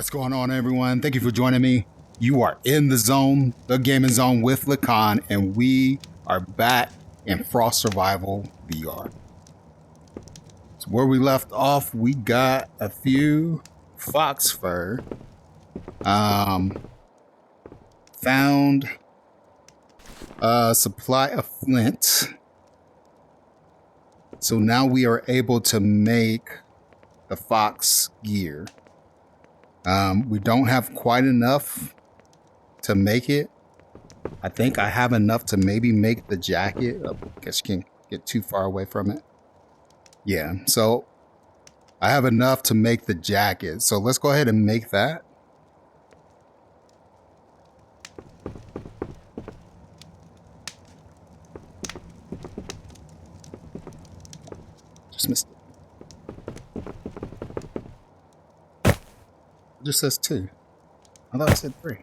What's going on, everyone? Thank you for joining me. You are in the zone, the gaming zone with Lacan, and we are back in Frost Survival VR. So where we left off, we got a few fox fur. Found a supply of flint. So now we are able to make the fox gear. We don't have quite enough to make it. I think I have enough to maybe make the jacket. I guess you can't get too far away from it. Yeah, so I have enough to make the jacket. So let's go ahead and make that. Just missed it. It just says 2. I thought it said 3.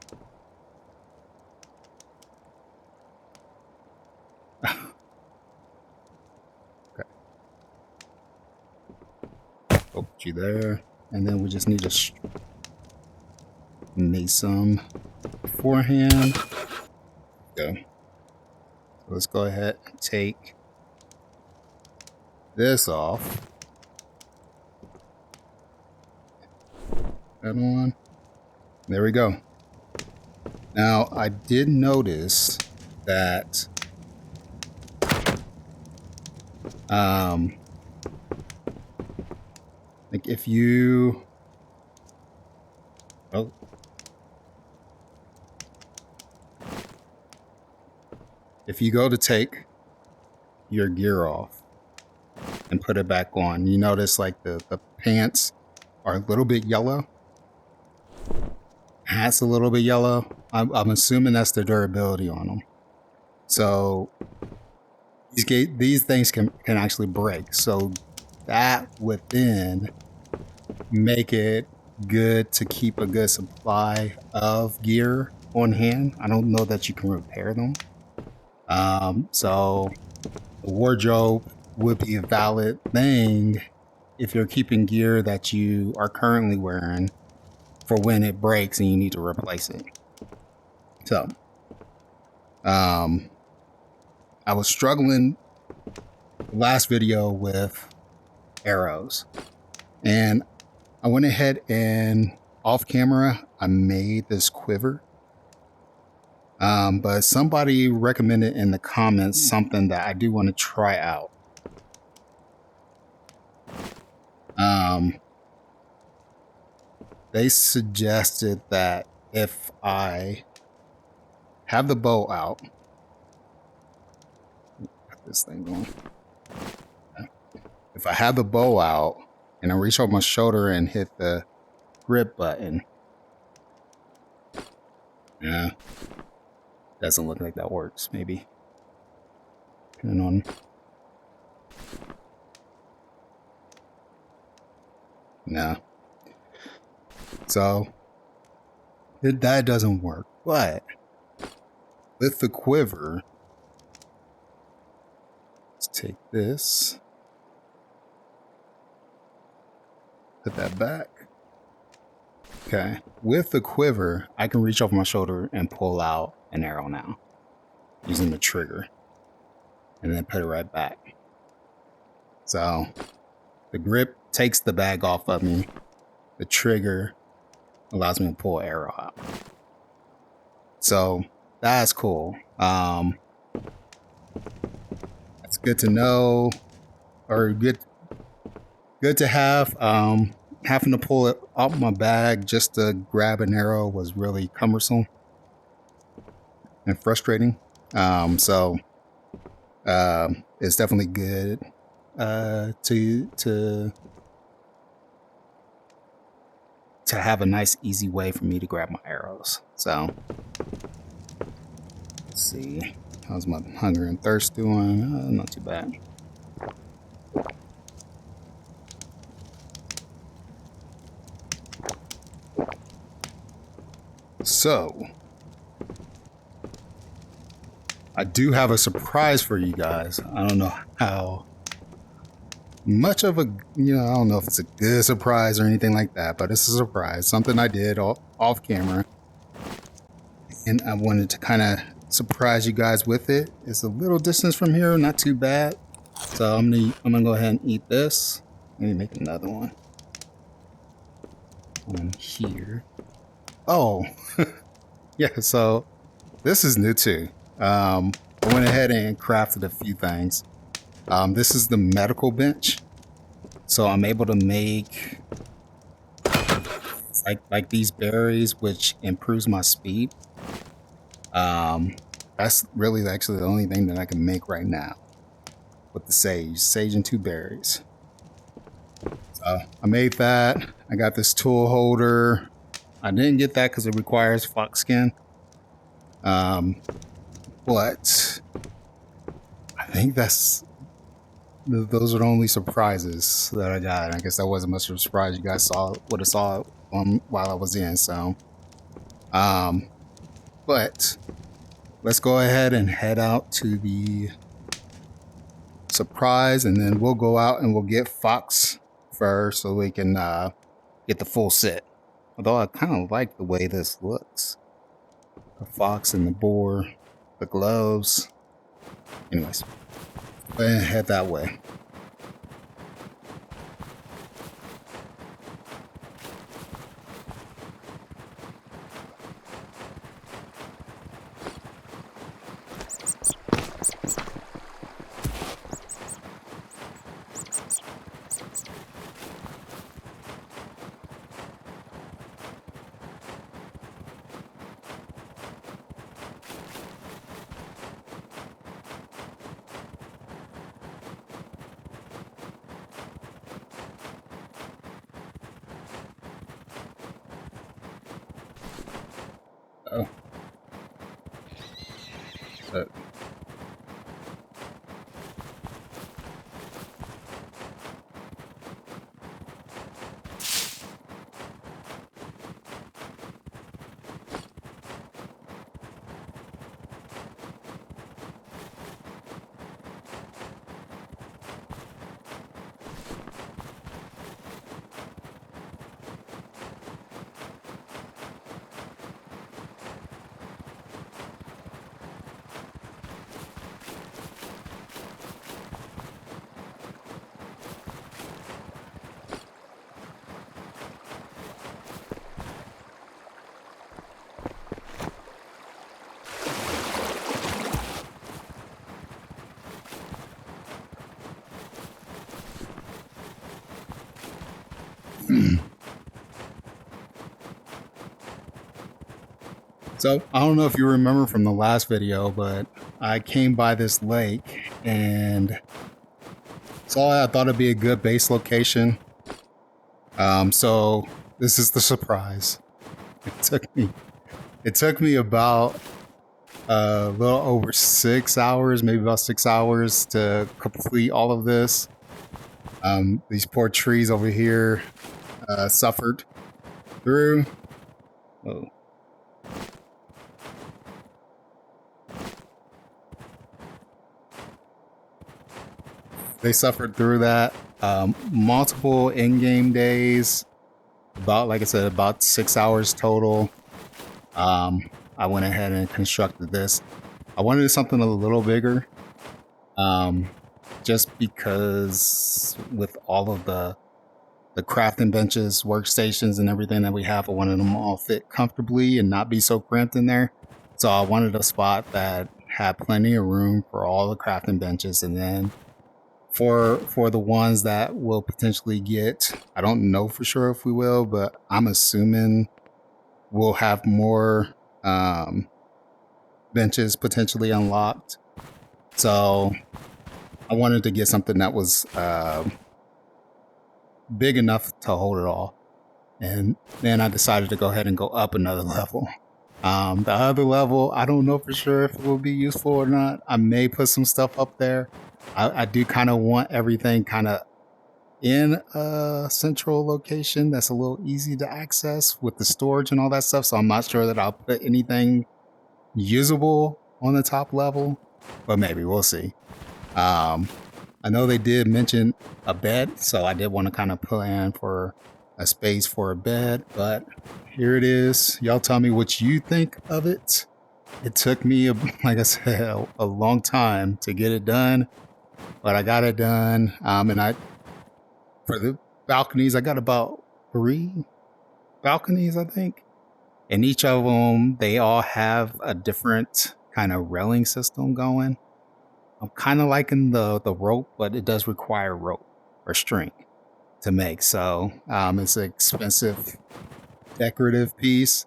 Okay. I'll put you there. And then we just need to make some beforehand. Go. So let's go ahead and take this off. That on. There we go. Now, I did notice that like if you if you go to take your gear off and put it back on, you notice like the pants are a little bit yellow. Hat's a little bit yellow. I'm assuming that's the durability on them. So these things can actually break. So that would then make it good to keep a good supply of gear on hand. I don't know that you can repair them. So the wardrobe would be a valid thing if you're keeping gear that you are currently wearing for when it breaks and you need to replace it. So, I was struggling last video with arrows, and I went ahead and off camera, I made this quiver. But somebody recommended in the comments something that I do want to try out. They suggested that if I have the bow out, put this thing on. If I have the bow out and I reach over my shoulder and hit the grip button, yeah, doesn't look like that works. Maybe. Turn on. No. So that doesn't work. But with the quiver, let's take this, put that back. Okay. With the quiver, I can reach over my shoulder and pull out an arrow now using the trigger and then put it right back. So the grip takes the bag off of me. The trigger allows me to pull an arrow out. So that's cool. It's good to know, or good to have. Having to pull it out my bag just to grab an arrow was really cumbersome and frustrating. So it's definitely good to have a nice easy way for me to grab my arrows. So let's see, how's my hunger and thirst doing? Not too bad. So I do have a surprise for you guys. I don't know how much of a, I don't know if it's a good surprise or anything like that, but it's a surprise. Something I did off camera. And I wanted to kind of surprise you guys with it. It's a little distance from here, not too bad. So I'm gonna go ahead and eat this. Let me make another one. On here. Oh, yeah, so this is new too. I went ahead and crafted a few things. This is the medical bench. So I'm able to make like these berries, which improves my speed. That's really actually the only thing that I can make right now with the sage and 2 berries. So I made that. I got this tool holder. I didn't get that because it requires fox skin. But I think those are the only surprises that I got. I guess that wasn't much of a surprise. You guys would have saw it while I was in. So, but let's go ahead and head out to the surprise, and then we'll go out and we'll get fox fur so we can get the full set. Although I kind of like the way this looks. The fox and the boar, the gloves. Anyways, go ahead and head that way. Oh. So I don't know if you remember from the last video, but I came by this lake and saw I thought it'd be a good base location. So this is the surprise. It took me about a little over 6 hours, maybe about 6 hours to complete all of this. These poor trees over here suffered through. Oh. They suffered through that. Multiple in-game days. Like I said, about 6 hours total. I went ahead and constructed this. I wanted something a little bigger. Just because with all of the crafting benches, workstations, and everything that we have, I wanted them all fit comfortably and not be so cramped in there. So I wanted a spot that had plenty of room for all the crafting benches, and then for the ones that will potentially get, I don't know for sure if we will, but I'm assuming we'll have more benches potentially unlocked. So I wanted to get something that was big enough to hold it all. And then I decided to go ahead and go up another level. The other level, I don't know for sure if it will be useful or not. I may put some stuff up there. I do kind of want everything kind of in a central location that's a little easy to access with the storage and all that stuff. So I'm not sure that I'll put anything usable on the top level, but maybe we'll see. I know they did mention a bed, so I did want to kind of plan for a space for a bed, but here it is. Y'all tell me what you think of it. It took me, like I said, a long time to get it done, but I got it done. And for the balconies, I got about 3 balconies, I think. And each of them, they all have a different kind of railing system going. I'm kind of liking the rope, but it does require rope or string to make. So it's an expensive decorative piece.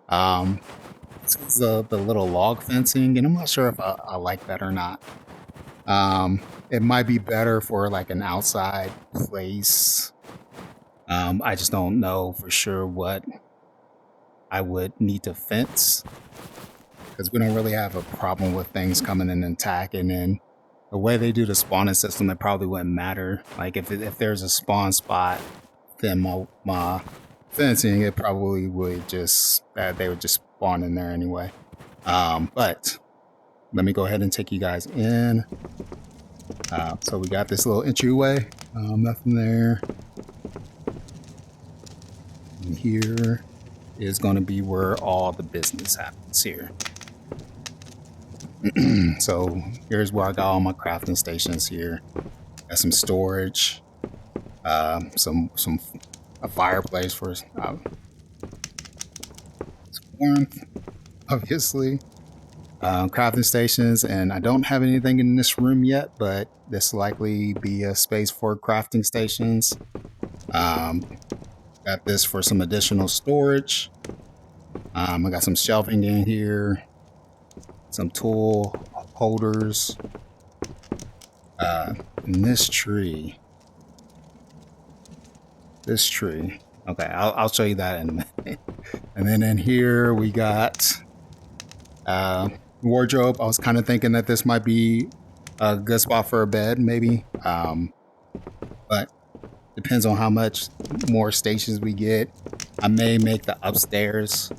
It's the little log fencing, and I'm not sure if I like that or not. It might be better for like an outside place. I just don't know for sure what I would need to fence, because we don't really have a problem with things coming in and attacking. And the way they do the spawning system, it probably wouldn't matter. Like if there's a spawn spot, then my fencing, it probably would just they would just spawn in there anyway. But let me go ahead and take you guys in. So we got this little entryway. Nothing there. And here is going to be where all the business happens here. So here's where I got all my crafting stations here. Got some storage, a fireplace for some warmth, obviously. Crafting stations, and I don't have anything in this room yet, but this will likely be a space for crafting stations. Got this for some additional storage. I got some shelving in here, some tool holders. And this tree. Okay, I'll show you that in a minute. And then in here we got wardrobe. I was kind of thinking that this might be a good spot for a bed, maybe. But depends on how much more stations we get. I may make the upstairs.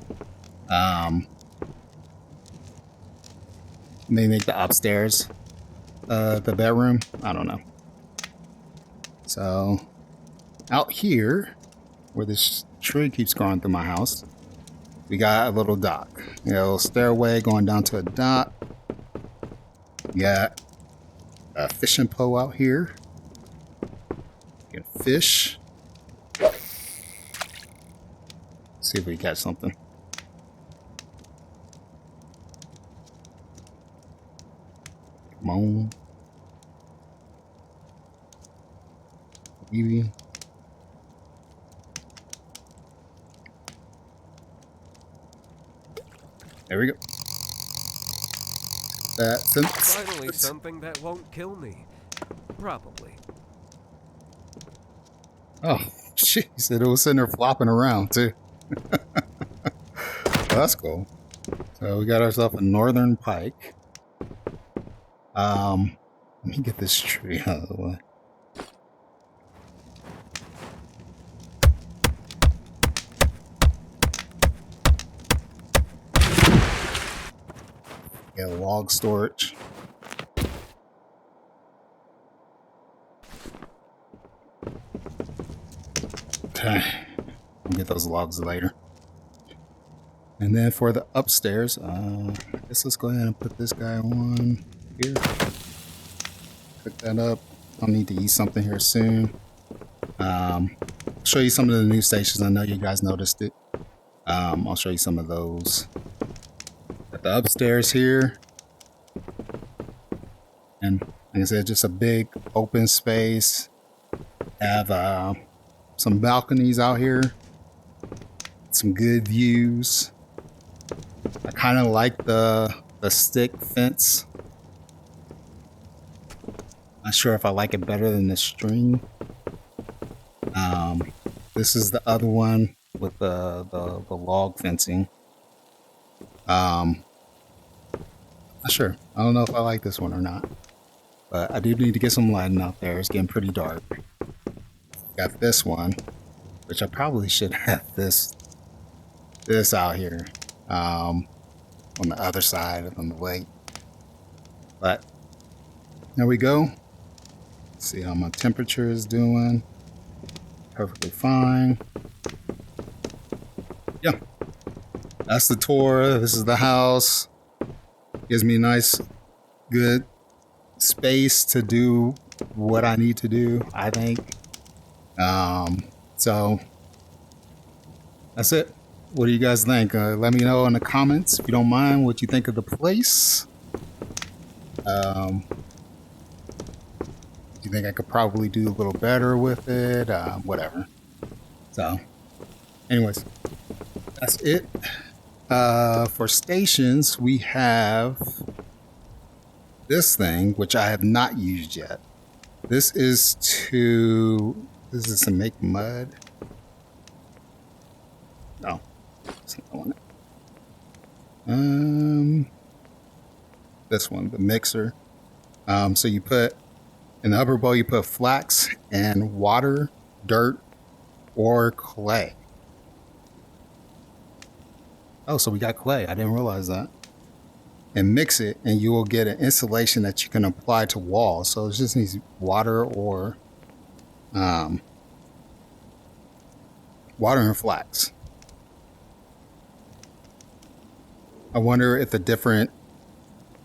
The bedroom. I don't know. So out here, where this tree keeps growing through my house, we got a little dock. You know, a little stairway going down to a dock. We got a fishing pole out here. You can fish. See if we catch something. Come on. Maybe. There we go. Finally, something that won't kill me. Probably. Oh, jeez. It was sitting there flopping around, too. Well, that's cool. So we got ourselves a northern pike. Let me get this tree out of the way. Got log storage. Okay, I'll get those logs later. And then for the upstairs, I guess let's go ahead and put this guy on here. Pick that up. I'll need to eat something here soon. Show you some of the new stations. I know you guys noticed it. I'll show you some of those. At the upstairs here, and like I said, just a big open space. Have some balconies out here, some good views. I kind of like the stick fence. Not sure if I like it better than the string. This is the other one with the log fencing. Not sure. I don't know if I like this one or not. But I do need to get some lighting out there. It's getting pretty dark. Got this one, which I probably should have this out here. On the other side of the lake. But there we go. See how my temperature is doing. Perfectly fine. Yeah, that's the tour. This is the house. Gives me nice, good space to do what I need to do, I think. So that's it. What do you guys think? Let me know in the comments if you don't mind what you think of the place. Do you think I could probably do a little better with it? Whatever. So, anyways, that's it. For stations, we have this thing, which I have not used yet. This is to make mud. No, that's not one. This one, the mixer. So you put in the upper bowl, you put flax and water, dirt, or clay. Oh, so we got clay. I didn't realize that. And mix it, and you will get an insulation that you can apply to walls. So it just needs water or water and flax. I wonder if the different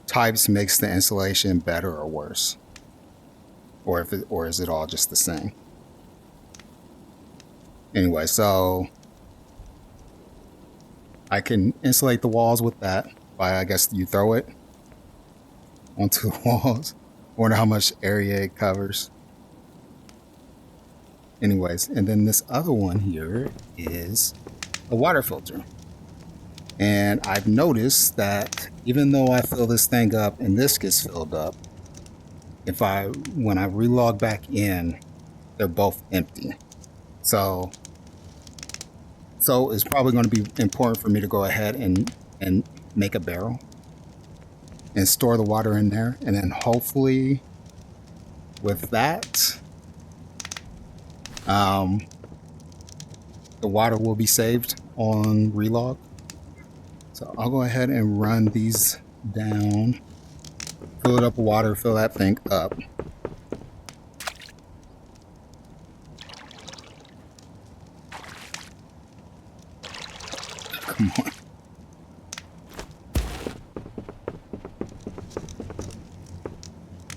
types makes the insulation better or worse, or is it all just the same? Anyway, so I can insulate the walls with that. I guess you throw it onto the walls. I wonder how much area it covers. Anyways, and then this other one here is a water filter. And I've noticed that even though I fill this thing up and this gets filled up, when I relog back in, they're both empty. So it's probably going to be important for me to go ahead and make a barrel and store the water in there. And then hopefully with that, the water will be saved on relog. So I'll go ahead and run these down, fill it up with water, fill that thing up. Come on.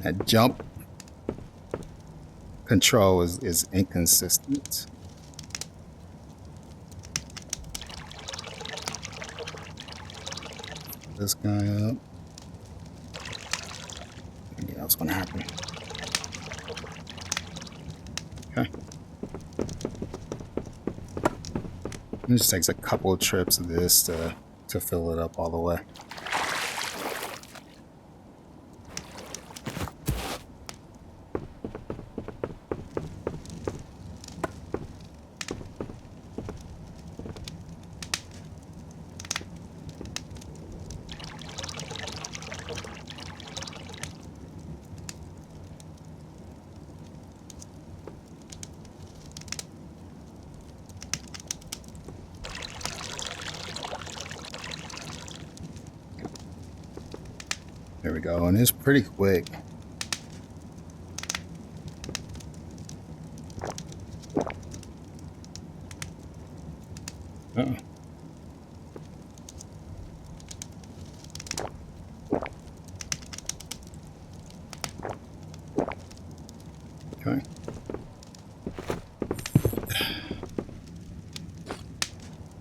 That jump control is inconsistent. This guy up. Yeah, that's gonna happen. Okay. It just takes a couple of trips of this to fill it up all the way. There we go, and it's pretty quick. Uh-oh. Okay.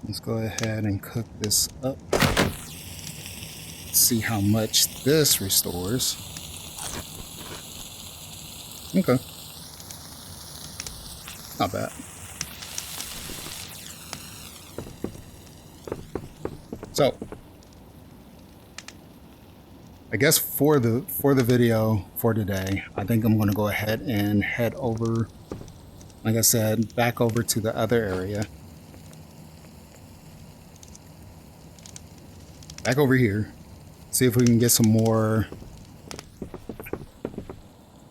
Let's go ahead and cook this up. See how much this restores. Okay. Not bad. So I guess for the video for today, I think I'm going to go ahead and head over, like I said, back over to the other area. Back over here. See if we can get some more.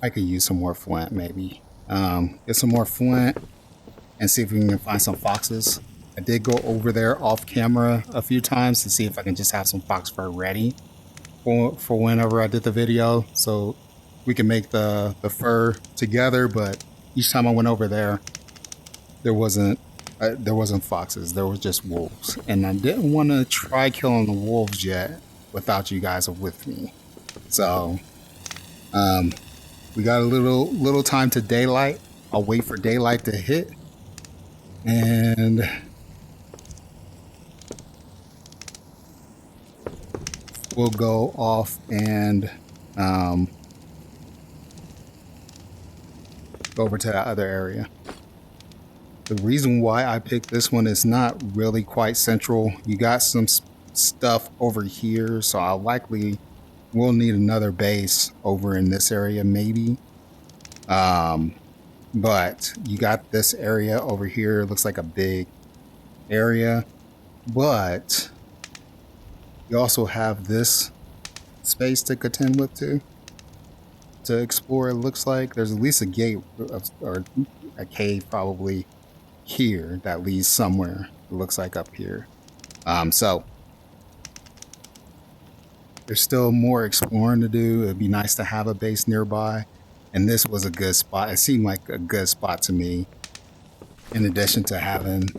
I could use some more flint, maybe. Get some more flint and see if we can find some foxes. I did go over there off camera a few times to see if I can just have some fox fur ready for whenever I did the video. So we can make the fur together, but each time I went over there, there wasn't foxes. There was just wolves, and I didn't want to try killing the wolves yet without you guys with me. So, we got a little time to daylight. I'll wait for daylight to hit, and we'll go off and go over to that other area. The reason why I picked this one is not really quite central. You got some stuff over here, so I'll likely will need another base over in this area, maybe. But you got this area over here. It looks like a big area, but you also have this space to contend with too, to explore. It looks like there's at least a gate or a cave probably here that leads somewhere. It looks like up here. So there's still more exploring to do. It'd be nice to have a base nearby, and this was a good spot. It seemed like a good spot to me, in addition to having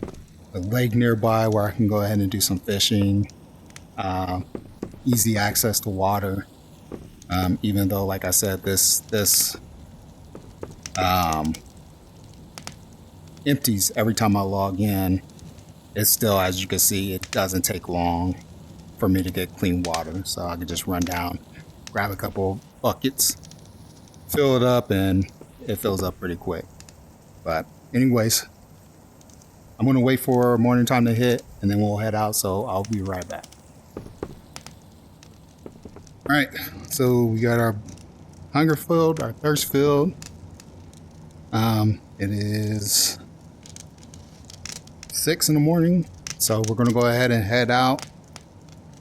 a lake nearby where I can go ahead and do some fishing, easy access to water. Even though, like I said, this empties every time I log in. It's still, as you can see, it doesn't take long for me to get clean water. So I can just run down, grab a couple buckets, fill it up, and it fills up pretty quick. But anyways, I'm going to wait for morning time to hit, and then we'll head out. So I'll be right back. All right, so we got our hunger filled, our thirst filled. It is 6 in the morning, so we're gonna go ahead and head out.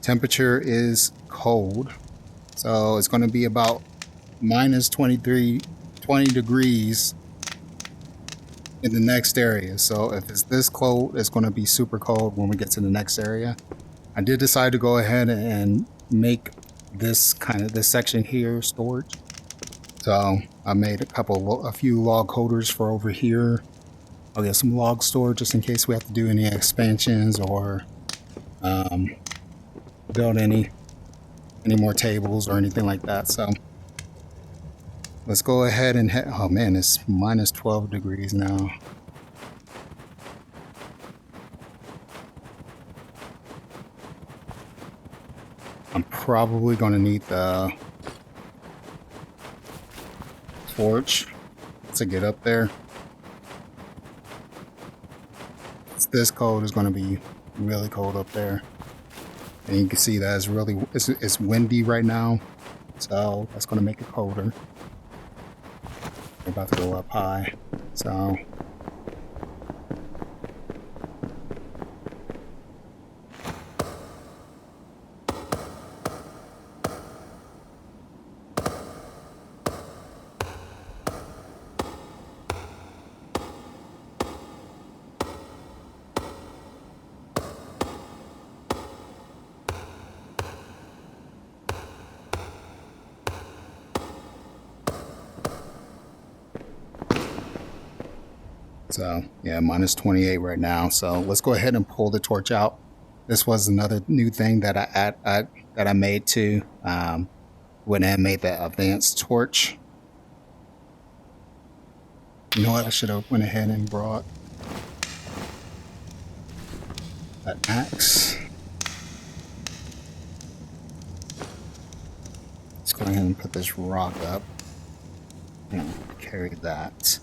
Temperature is cold, so it's gonna be about minus 20 degrees in the next area. So if it's this cold, it's gonna be super cold when we get to the next area. I did decide to go ahead and make this section here storage. So I made a few log holders for over here. I'll get some log storage just in case we have to do any expansions or build any more tables or anything like that. So let's go ahead and head. Oh man, it's minus 12 degrees now. I'm probably going to need the torch to get up there. It's this cold, is going to be really cold up there, and you can see that it's windy right now, so that's going to make it colder. We're about to go up high, so yeah, minus 28 right now. So let's go ahead and pull the torch out. This was another new thing that I made too. When I made the advanced torch. You know what? I should have went ahead and brought an axe. Let's go ahead and put this rock up and carry that.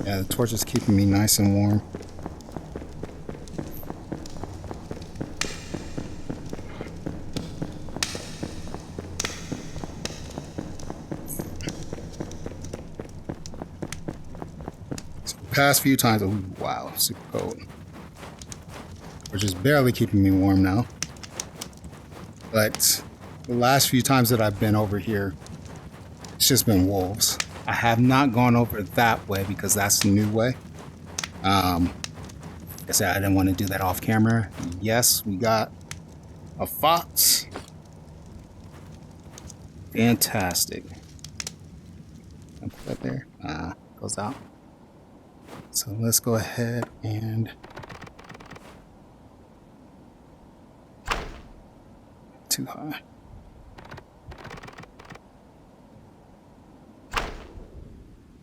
Yeah, the torch is keeping me nice and warm. So the past few times, oh wow, super cold. Which is barely keeping me warm now. But the last few times that I've been over here, it's just been wolves. I have not gone over that way because that's the new way. Like I said, I didn't want to do that off camera. Yes, we got a fox. Fantastic. I'll put that there. Goes out. So let's go ahead and too high.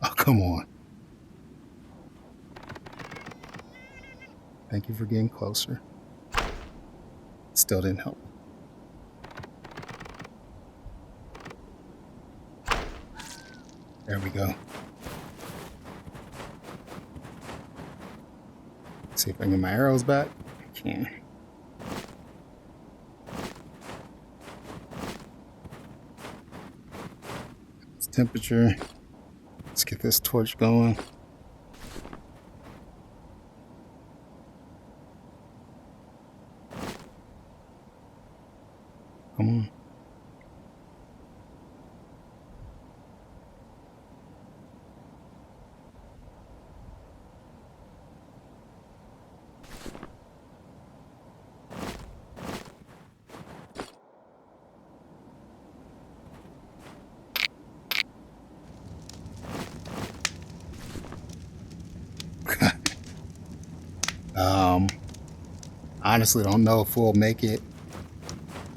Oh, come on. Thank you for getting closer. Still didn't help. There we go. See if I can get my arrows back. I can. It's temperature. Let's get this torch going. Come on. Honestly don't know if we'll make it.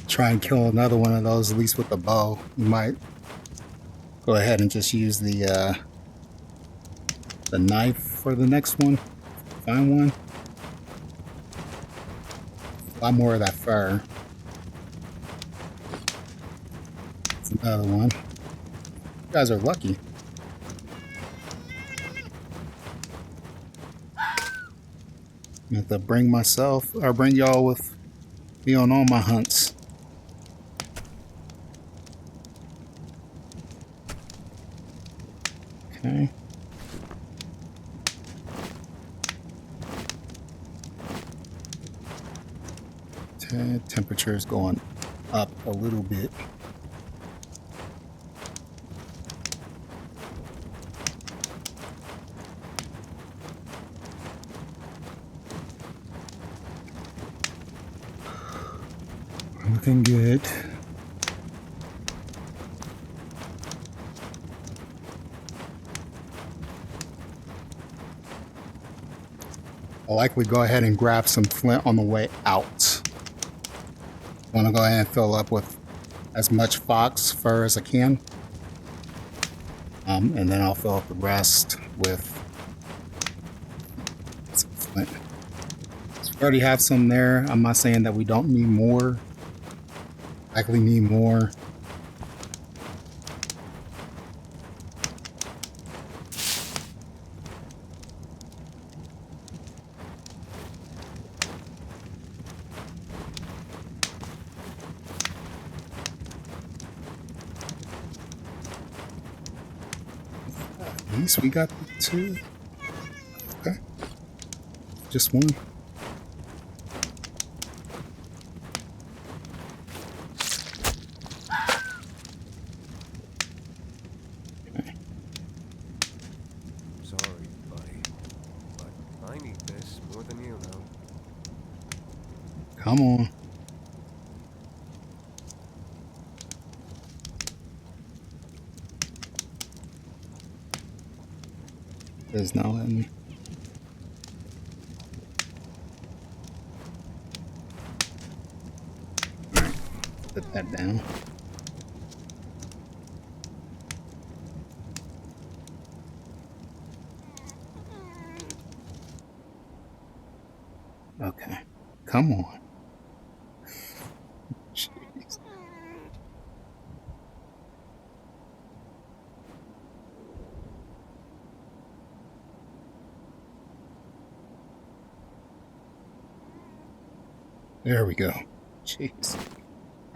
Try and kill another one of those, at least with the bow. We might go ahead and just use the knife for the next one. Find one. A lot more of that fur. It's another one. You guys are lucky. I have to bring myself, or bring y'all with me on all my hunts. Okay. Temperature is going up a little bit. Looking good. I'll likely go ahead and grab some flint on the way out. I want to go ahead and fill up with as much fox fur as I can. And then I'll fill up the rest with some flint. So we already have some there. I'm not saying that we don't need more. Likely need more. At least we got the two. Okay. Just one. Sorry, buddy, but I need this more than you know. Come on. There's not letting me. Alright, put that down. Okay, come on. Jeez. There we go. Jeez.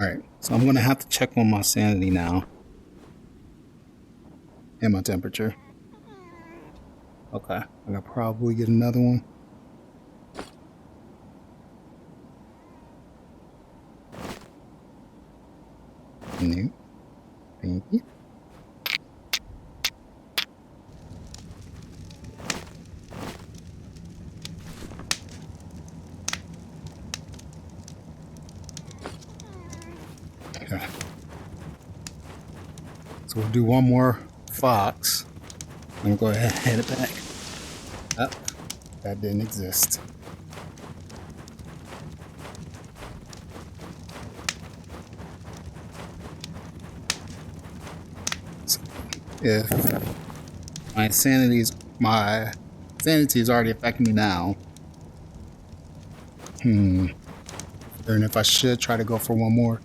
Alright, so I'm gonna have to check on my sanity now. And my temperature. Okay, I could probably get another one. Nope. Thank you. Okay. So we'll do one more fox. I'm gonna go ahead and head it back. Oh, that didn't exist. So if my sanity is already affecting me now. And if I should try to go for one more.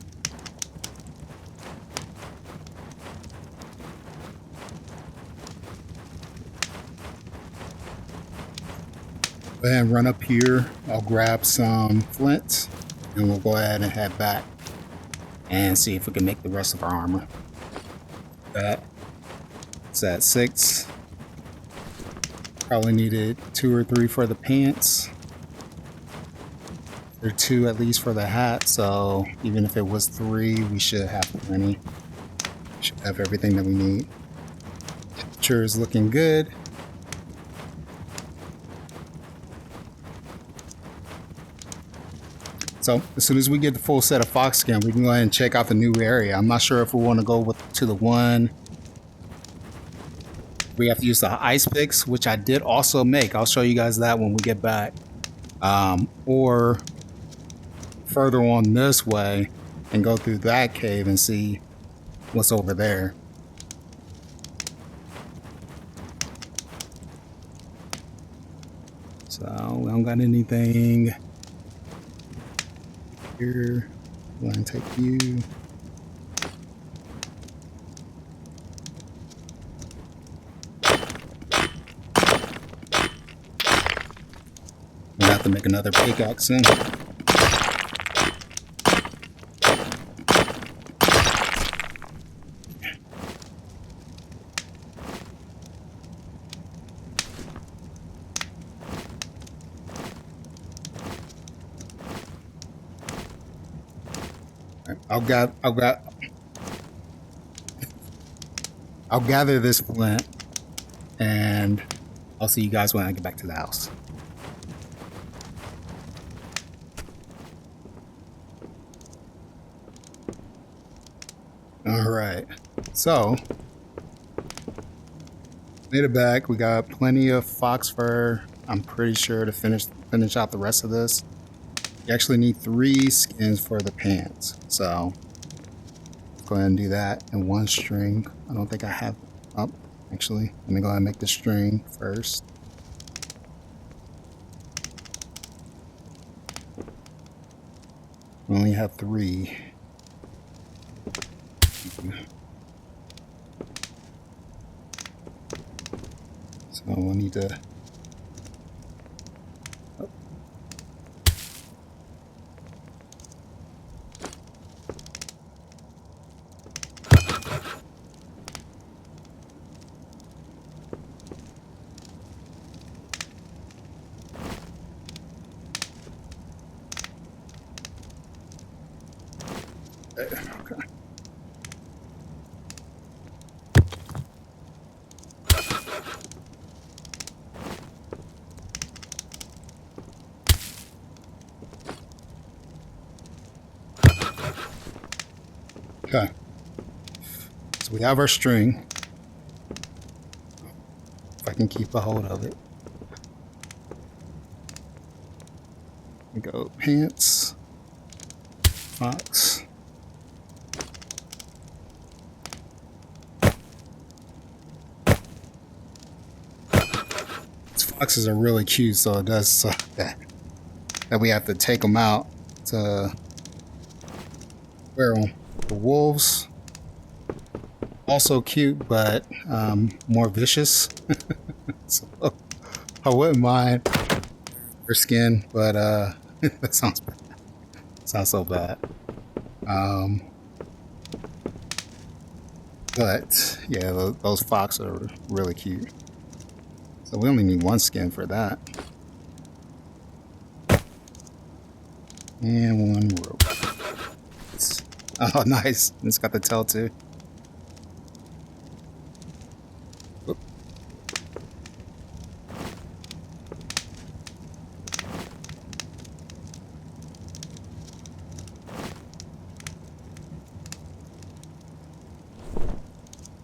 Go ahead and run up here. I'll grab some flints and we'll go ahead and head back and see if we can make the rest of our armor. It's at 6. Probably needed 2 or 3 for the pants. Or 2 at least for the hat. So even if it was 3, we should have plenty. Should have everything that we need. Temperature is looking good. So as soon as we get the full set of fox skin, we can go ahead and check out the new area. I'm not sure if we want to go to the one we have to use the ice picks, which I did also make. I'll show you guys that when we get back. Or further on this way and go through that cave and see what's over there. So we don't got anything here. Go ahead and take you. We'll have to make another pickaxe in. I'll gather this flint and I'll see you guys when I get back to the house. All right, so made it back. We got plenty of fox fur. I'm pretty sure to finish out the rest of this. You actually need 3 skins for the pants, so let's go ahead and do that in 1 string. I don't think I have. Oh, actually, let me go ahead and make the string first. We only have 3. So we'll need to. Okay. Okay. So we have our string. If I can keep a hold of it. We go pants, fox. These foxes are really cute, so it does suck that we have to take them out to wear them. The wolves, also cute, but more vicious. So I wouldn't mind her skin, but that sounds bad. Sounds so bad. But yeah, those fox are really cute. So we only need 1 skin for that. And 1 rope. Oh, nice. It's got the tail too. Oop.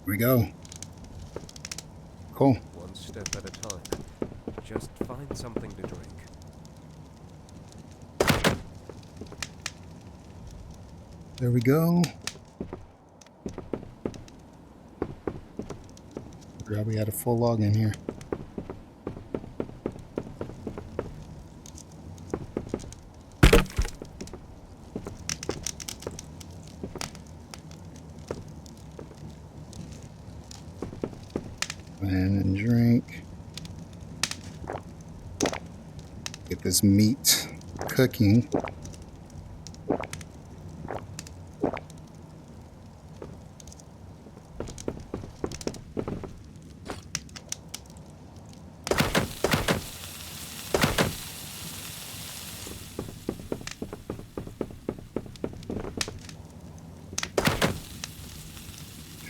we go. Cool. One step at a time. Just find something to drink. There we go. Forgot we had a full log in here. And drink. Get this meat cooking.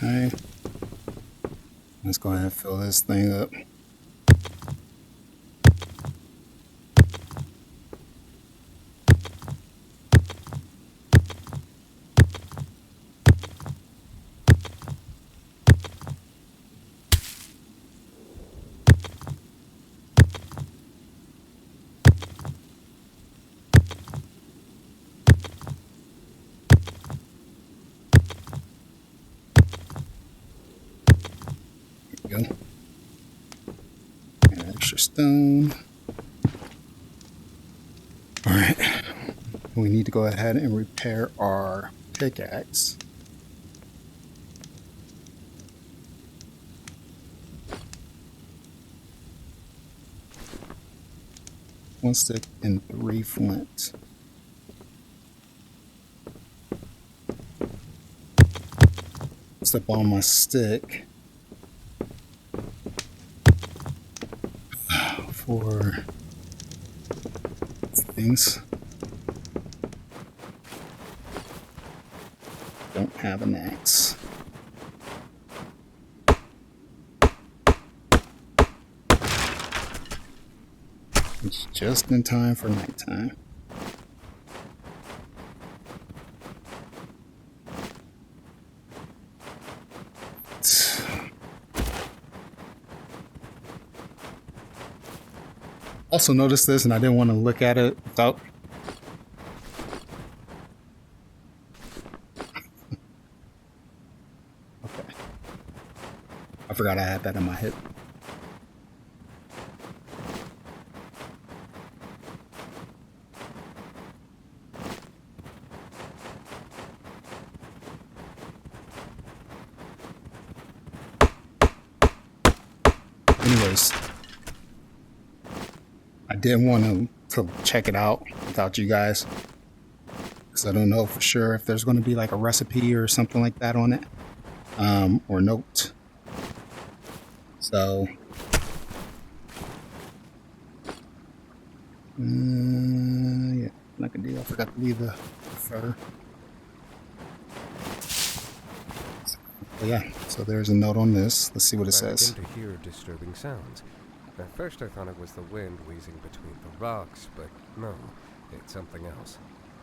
Okay. Let's go ahead and fill this thing up. There we go. And extra stone. All right. We need to go ahead and repair our pickaxe. One stick and 3 flint. Step on my stick for things. Don't have an axe. It's just in time for nighttime. Also noticed this, and I didn't want to look at it without. Okay. I forgot I had that in my hip. Anyways, I didn't want to check it out without you guys, because I don't know for sure if there's going to be like a recipe or something like that on it, or note. So, yeah, like a deal. I forgot to leave the fur. But yeah, so there's a note on this. Let's see what it says. I begin to hear disturbing sounds. At first I thought it was the wind wheezing between the rocks, but no, it's something else.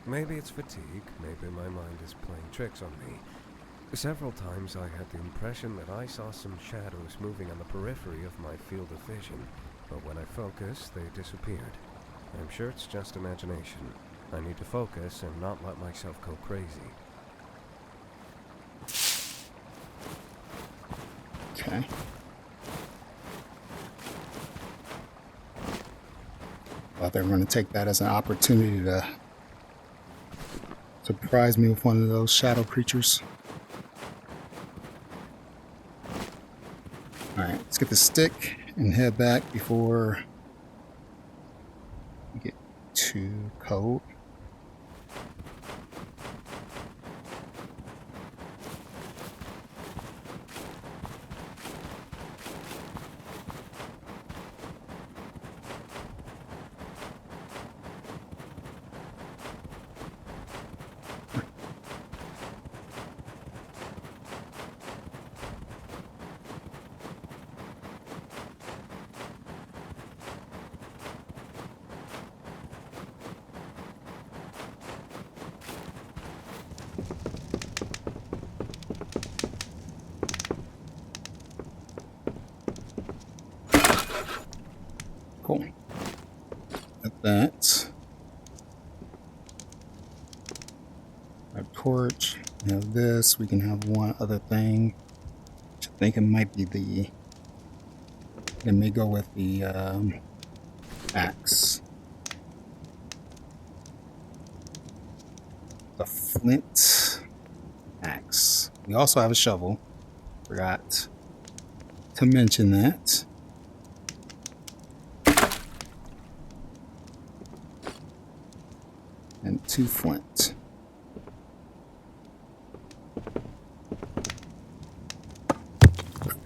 Maybe it's fatigue, maybe my mind is playing tricks on me. Several times I had the impression that I saw some shadows moving on the periphery of my field of vision, but when I focused, they disappeared. I'm sure it's just imagination. I need to focus and not let myself go crazy. Okay. Thought they were going to take that as an opportunity to surprise me with one of those shadow creatures. Alright, let's get the stick and head back before we get too cold. that. Our torch. We have this. We can have one other thing. Which I think it might be the. It may go with the axe. The flint axe. We also have a shovel. Forgot to mention that. And 2 flint.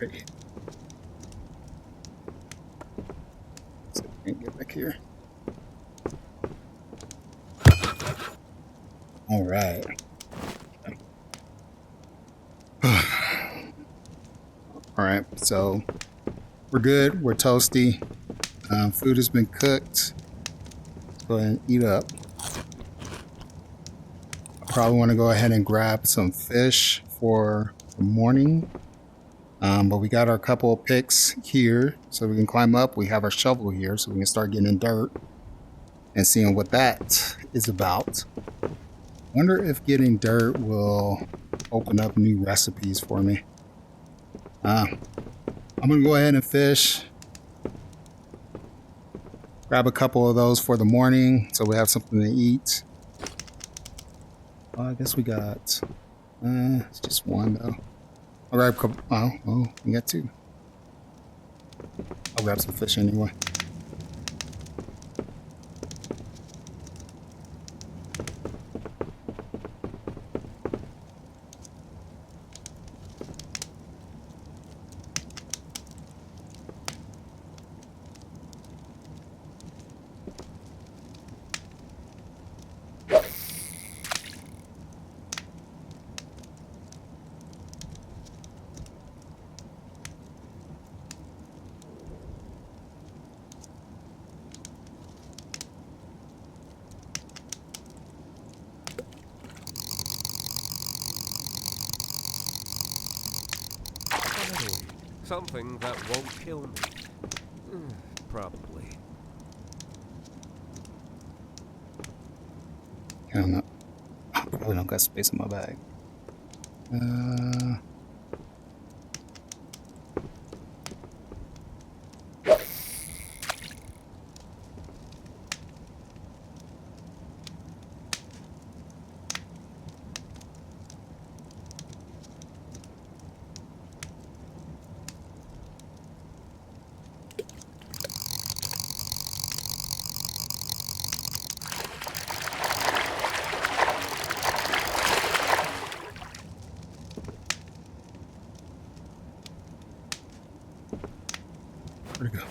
Okay. So I can't get back here. All right. All right, so we're good. We're toasty. Food has been cooked. Let's go ahead and eat up. I probably want to go ahead and grab some fish for the morning. But we got our couple of picks here so we can climb up. We have our shovel here so we can start getting in dirt and seeing what that is about. Wonder if getting dirt will open up new recipes for me. I'm gonna go ahead and fish. Grab a couple of those for the morning so we have something to eat. I guess we got, it's just one though. I'll grab a couple, oh, we got 2. I'll grab some fish anyway. Something that won't kill me. Probably. I don't know. I probably don't got space in my bag. Where'd it go?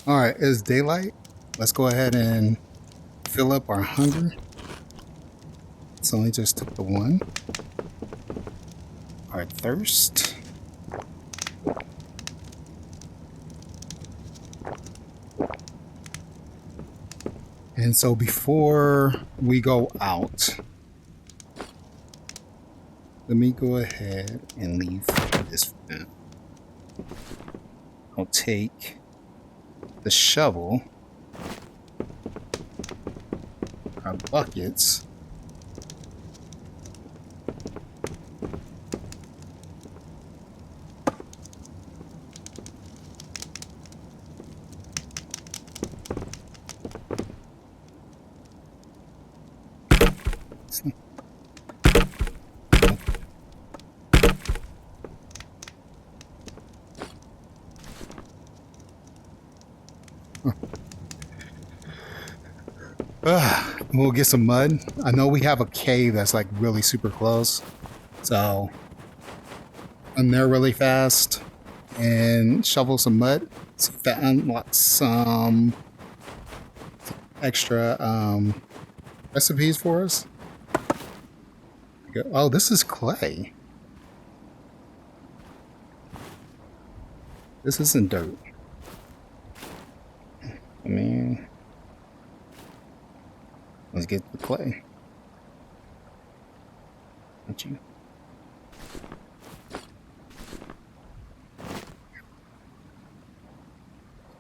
All right, it's daylight. Let's go ahead and fill up our hunger. It's only just took the 1. Our thirst. And so before we go out, let me go ahead and leave this vent. I'll take the shovel, our buckets, We'll get some mud. I know we have a cave that's like really super close. So I'm there really fast and shovel some mud. See if that unlocks some extra recipes for us. Oh, this is clay. This isn't dirt. I mean, let's get the clay. Don't you?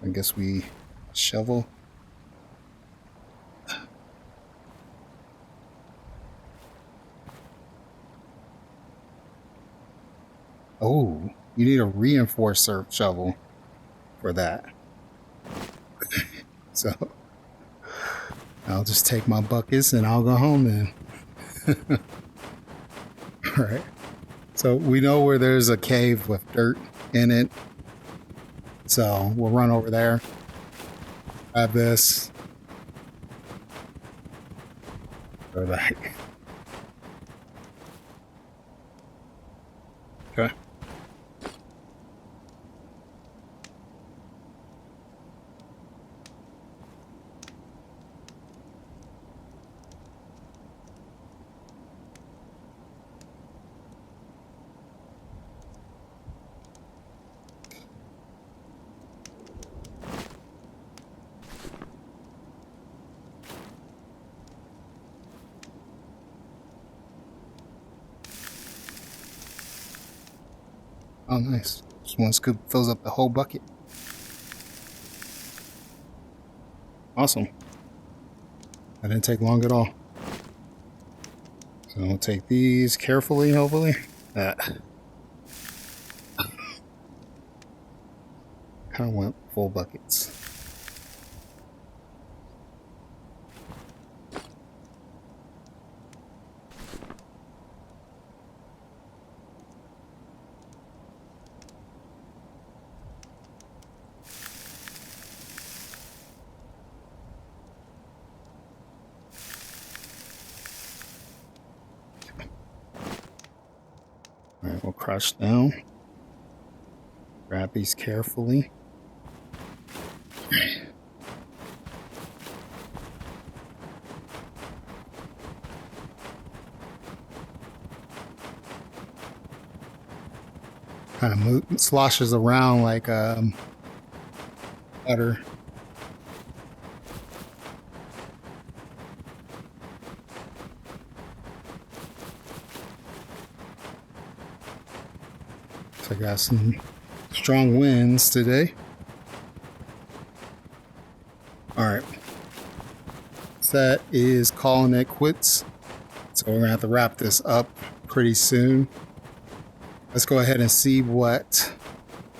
I guess we shovel. Oh, you need a reinforcer shovel for that. So I'll just take my buckets and I'll go home then. All right. So we know where there's a cave with dirt in it. So we'll run over there. Grab this. Go back. Okay. Oh, nice. Just one scoop fills up the whole bucket. Awesome. That didn't take long at all. So I'll take these carefully, hopefully. Kind of want full buckets. All right, we'll crouch down. Grab these carefully. Kind of sloshes around like butter. So I got some strong winds today. All right. That is calling it quits. So we're gonna have to wrap this up pretty soon. Let's go ahead and see what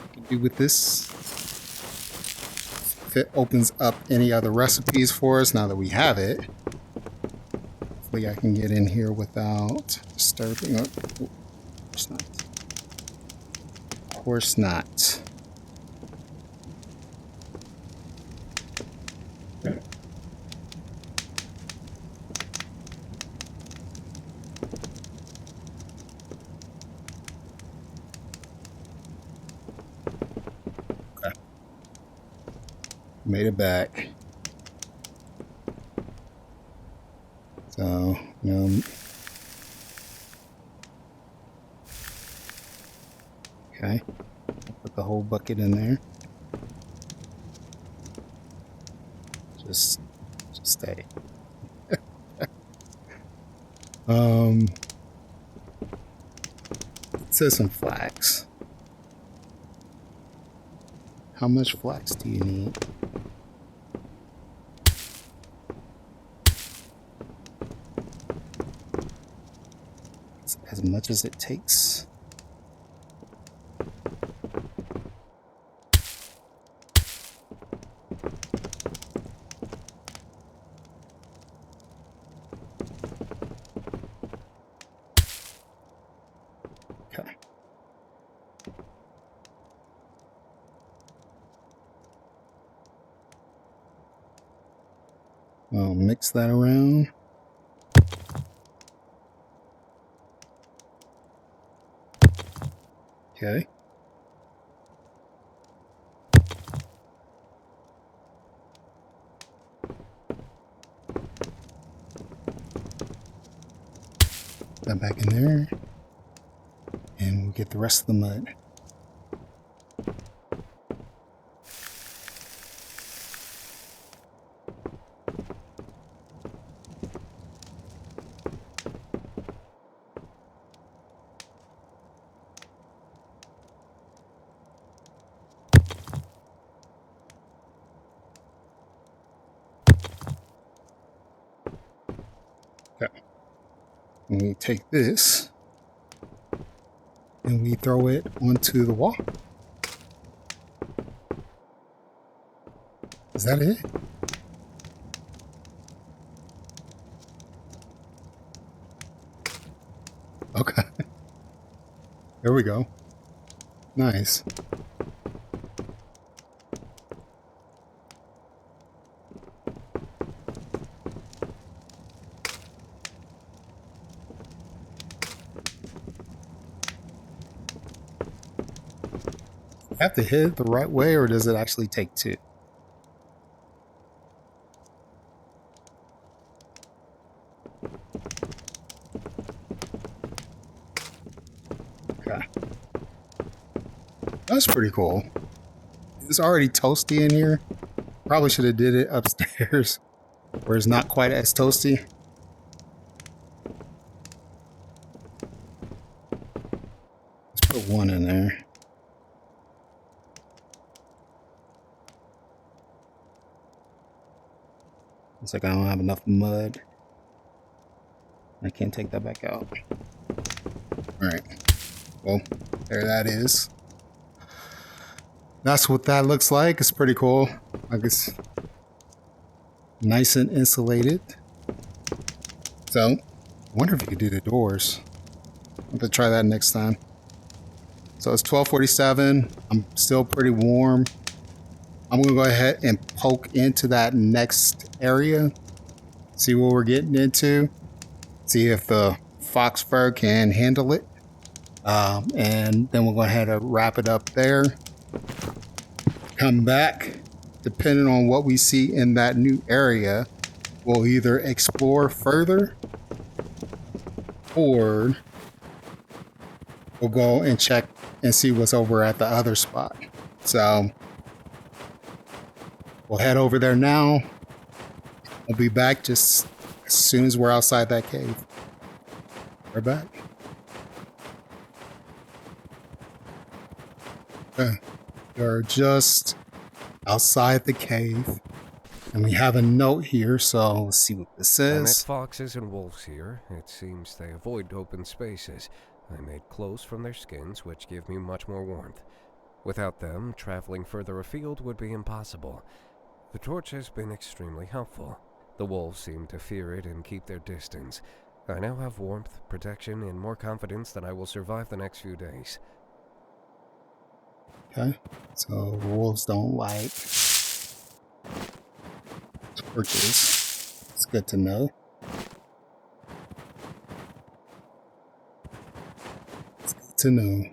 we can do with this. If it opens up any other recipes for us now that we have it. Hopefully I can get in here without disturbing. Oh, of course not. Of course not. Made it back. So, okay. Put the whole bucket in there. Just stay. It says some flax. How much flax do you need? As much as it takes. mix that around. Okay. That back in there. And we'll get the rest of the mud. Okay. And we take this and we throw it onto the wall. Is that it? Okay. There we go. Nice. Have to hit it the right way, or does it actually take two? Okay. That's pretty cool. It's already toasty in here. Probably should have did it upstairs where it's not quite as toasty. Let's put one in there. Looks like I don't have enough mud. I can't take that back out. Alright. Well, there that is. That's what that looks like. It's pretty cool. Like it's nice and insulated. So, I wonder if you could do the doors. I'll have to try that next time. So it's 12:47. I'm still pretty warm. I'm gonna go ahead and poke into that next area. See what we're getting into. See if the fox fur can handle it. And then we'll go ahead and wrap it up there. Come back. Depending on what we see in that new area, we'll either explore further or we'll go and check and see what's over at the other spot. So we'll head over there now. I'll be back just as soon as we're outside that cave. We're back. Okay. We're just outside the cave. And we have a note here, so let's see what this says. I met foxes and wolves here. It seems they avoid open spaces. I made clothes from their skins, which give me much more warmth. Without them, traveling further afield would be impossible. The torch has been extremely helpful. The wolves seem to fear it and keep their distance. I now have warmth, protection, and more confidence that I will survive the next few days. Okay, so wolves don't like torches. It's good to know. It's good to know.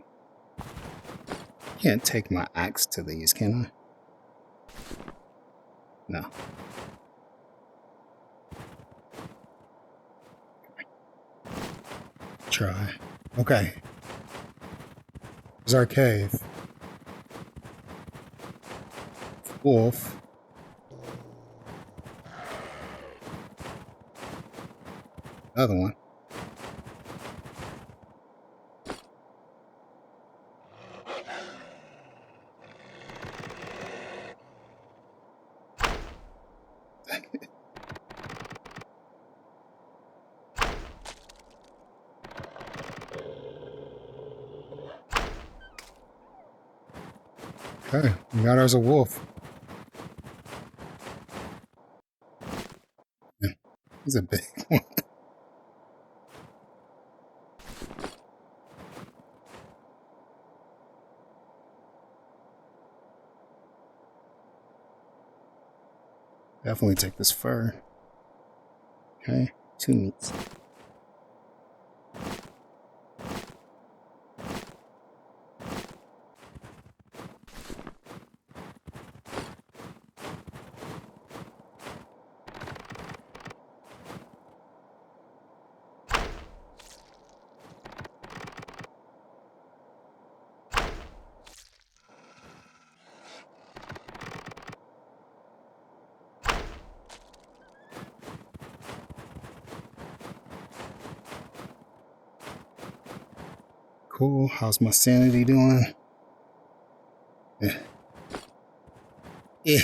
Can't take my axe to these, can I? No. Try. Okay. There's our cave. Wolf. Another one. Okay, we got ours a wolf. Yeah, he's a big one. Definitely take this fur. Okay, 2 meats. Cool. How's my sanity doing? Yeah. Yeah.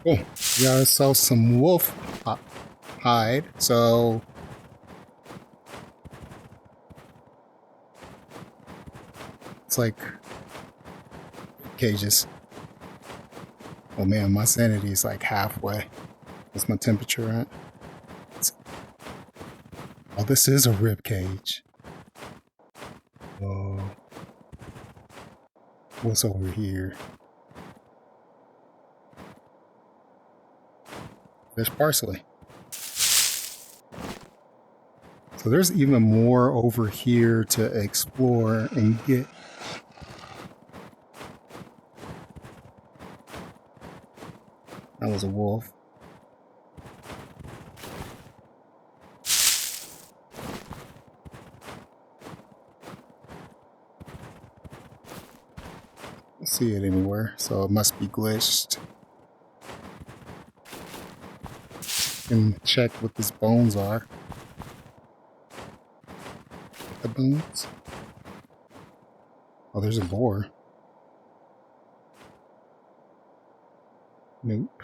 Cool. Yeah, I saw some wolf hide, so it's like cages. Oh man, my sanity is like halfway. What's my temperature at? Oh, this is a rib cage. Oh, what's over here? There's parsley. So there's even more over here to explore and get. That was a wolf. I don't see it anywhere, so it must be glitched. And check what these bones are. The bones? Oh, there's a boar. Nope.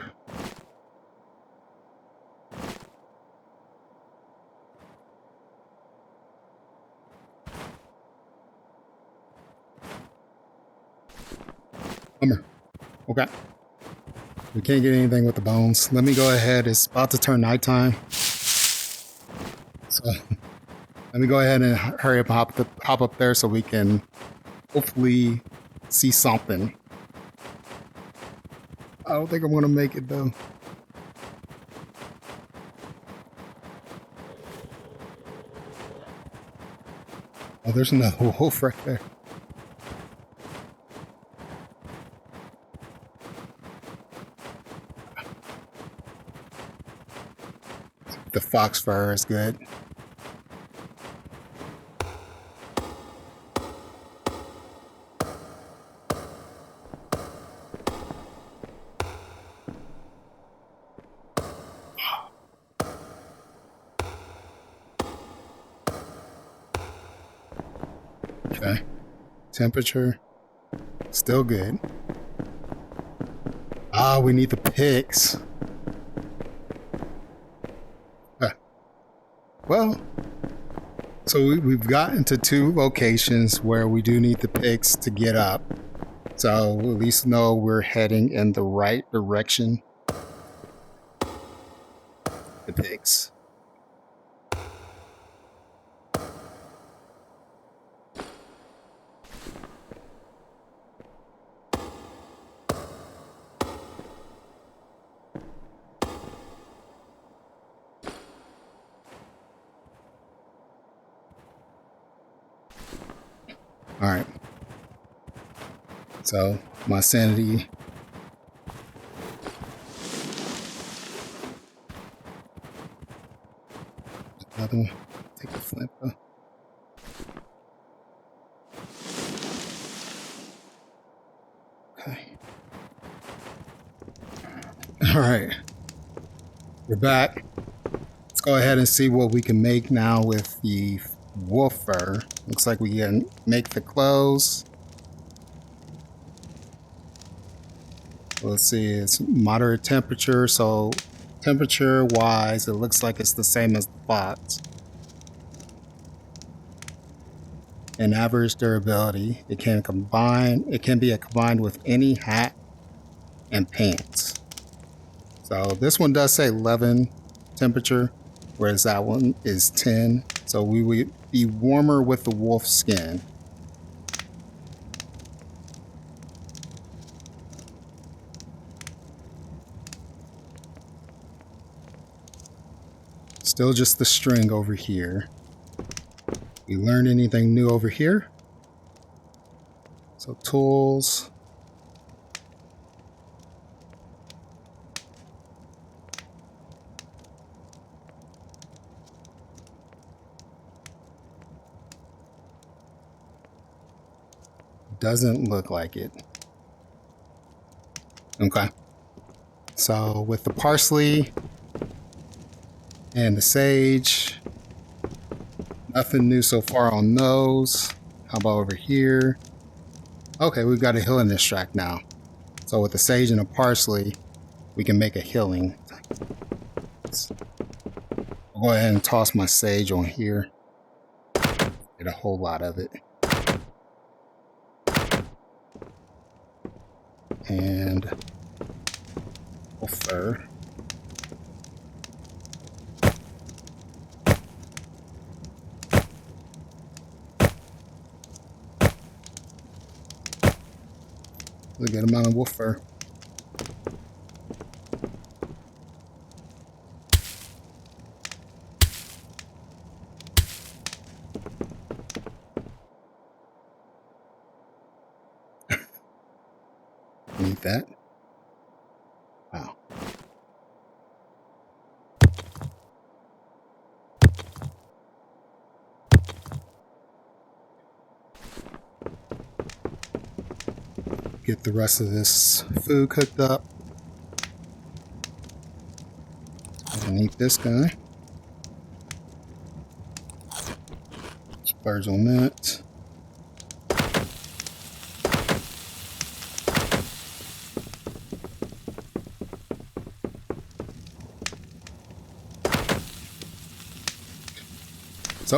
Bummer. Okay. We can't get anything with the bones. Let me go ahead. It's about to turn nighttime. So let me go ahead and hurry up and hop up there so we can hopefully see something. I don't think I'm going to make it though. Oh, there's another wolf right there. The fox fur is good. Okay. Temperature, still good. Ah, we need the picks. Well, so we've gotten to 2 locations where we do need the picks to get up. So at least know we're heading in the right direction. The picks. All right. So my sanity. Another one. Take the flint though. Okay. All right. We're back. Let's go ahead and see what we can make now with the wolf fur. Looks like we can make the clothes. Let's see, it's moderate temperature, so temperature wise, it looks like it's the same as the fox. And average durability, it can be combined with any hat and pants. So this one does say 11 temperature, whereas that one is 10. So we would be warmer with the wolf skin. Still just the string over here. We learned anything new over here? So tools. Doesn't look like it. Okay. So with the parsley and the sage, nothing new so far on those. How about over here? Okay, we've got a healing extract now. So with the sage and the parsley, we can make a healing. I'll go ahead and toss my sage on here. Get a whole lot of it. And fur. A good amount of wolf fur. Need that. Wow. Get the rest of this food cooked up. I need this guy. Spurs on that. So,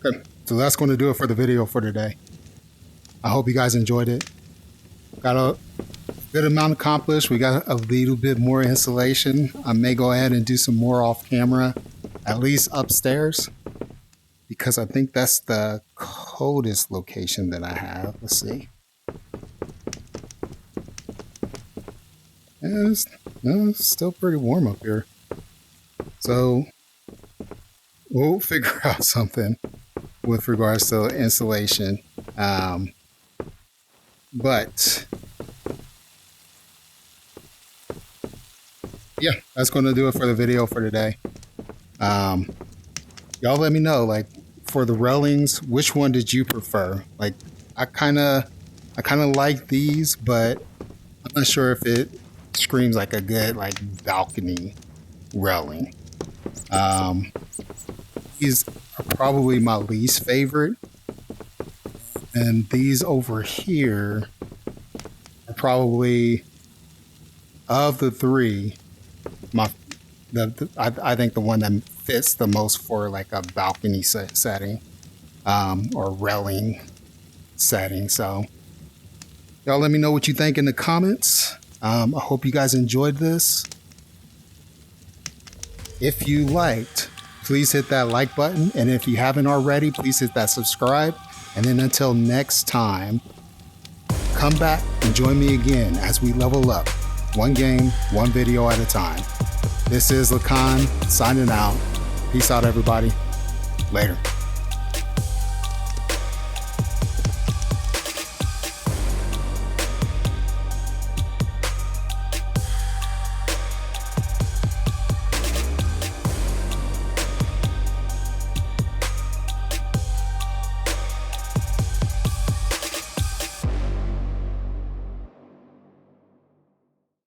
okay, so that's going to do it for the video for today. I hope you guys enjoyed it. Got a good amount accomplished. We got a little bit more insulation. I may go ahead and do some more off camera, at least upstairs, because I think that's the coldest location that I have. Let's see. Yeah, it's still pretty warm up here. So we'll figure out something with regards to insulation. But yeah, that's going to do it for the video for today. Y'all let me know, like, for the railings, which one did you prefer? Like, I kind of like these, but I'm not sure if it screams like a good, like, balcony railing. These are probably my least favorite, and these over here are probably, of the three, I think the one that fits the most for like a balcony setting, or railing setting. So y'all let me know what you think in the comments. I hope you guys enjoyed this. If you liked, please hit that like button. And if you haven't already, please hit that subscribe. And then until next time, come back and join me again as we level up, one game, one video at a time. This is Lacan signing out. Peace out, everybody. Later.